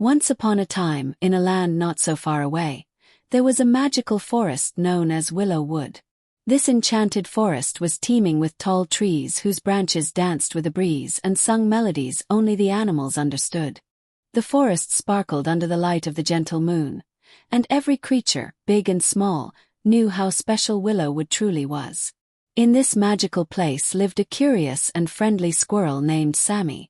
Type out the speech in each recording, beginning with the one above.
Once upon a time, in a land not so far away, there was a magical forest known as Willow Wood. This enchanted forest was teeming with tall trees whose branches danced with a breeze and sung melodies only the animals understood. The forest sparkled under the light of the gentle moon, and every creature, big and small, knew how special Willow Wood truly was. In this magical place lived a curious and friendly squirrel named Sammy.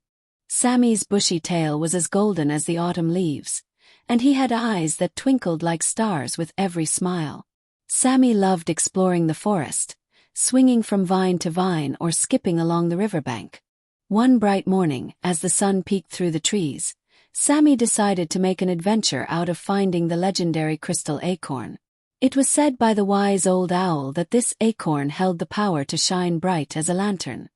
Sammy's bushy tail was as golden as the autumn leaves, and he had eyes that twinkled like stars with every smile. Sammy loved exploring the forest, swinging from vine to vine or skipping along the riverbank. One bright morning, as the sun peeked through the trees, Sammy decided to make an adventure out of finding the legendary Crystal Acorn. It was said by the wise old owl that this acorn held the power to shine bright as a lantern.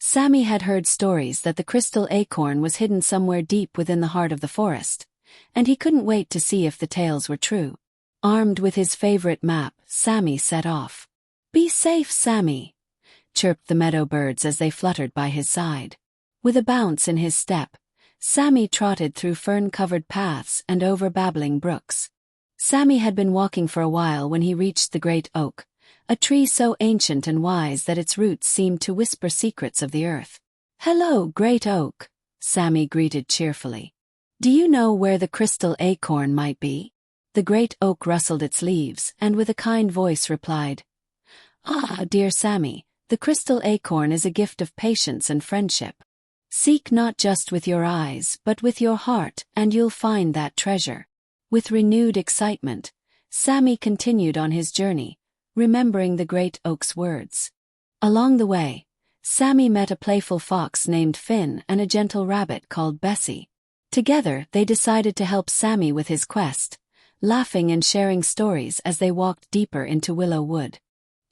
Sammy had heard stories that the Crystal Acorn was hidden somewhere deep within the heart of the forest, and he couldn't wait to see if the tales were true. Armed with his favorite map, Sammy set off. "Be safe, Sammy," chirped the meadow birds as they fluttered by his side. With a bounce in his step, Sammy trotted through fern-covered paths and over babbling brooks. Sammy had been walking for a while when he reached the great oak, a tree so ancient and wise that its roots seemed to whisper secrets of the earth. "Hello, great oak," Sammy greeted cheerfully. "Do you know where the Crystal Acorn might be?" The great oak rustled its leaves and with a kind voice replied, "Ah, dear Sammy, the Crystal Acorn is a gift of patience and friendship. Seek not just with your eyes but with your heart and you'll find that treasure." With renewed excitement, Sammy continued on his journey, remembering the great oak's words. Along the way, Sammy met a playful fox named Finn and a gentle rabbit called Bessie. Together they decided to help Sammy with his quest, laughing and sharing stories as they walked deeper into Willow Wood.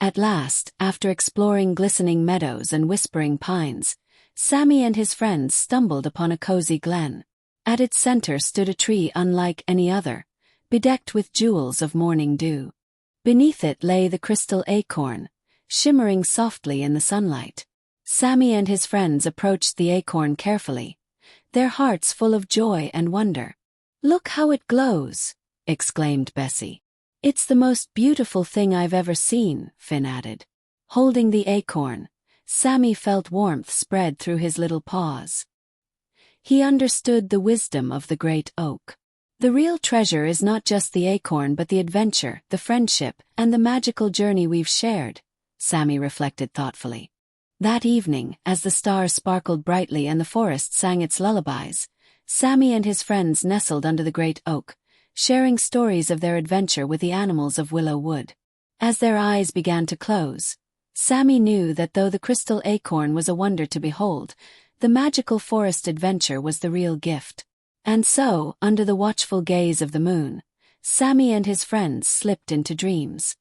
At last, after exploring glistening meadows and whispering pines, Sammy and his friends stumbled upon a cozy glen. At its center stood a tree unlike any other, bedecked with jewels of morning dew. Beneath it lay the Crystal Acorn, shimmering softly in the sunlight. Sammy and his friends approached the acorn carefully, their hearts full of joy and wonder. "Look how it glows," exclaimed Bessie. "It's the most beautiful thing I've ever seen," Finn added. Holding the acorn, Sammy felt warmth spread through his little paws. He understood the wisdom of the great oak. The real treasure is not just the acorn but the adventure, the friendship, and the magical journey we've shared, Sammy reflected thoughtfully. That evening, as the stars sparkled brightly and the forest sang its lullabies, Sammy and his friends nestled under the great oak, sharing stories of their adventure with the animals of Willow Wood. As their eyes began to close, Sammy knew that though the Crystal Acorn was a wonder to behold, the magical forest adventure was the real gift. And so, under the watchful gaze of the moon, Sammy and his friends slipped into dreams.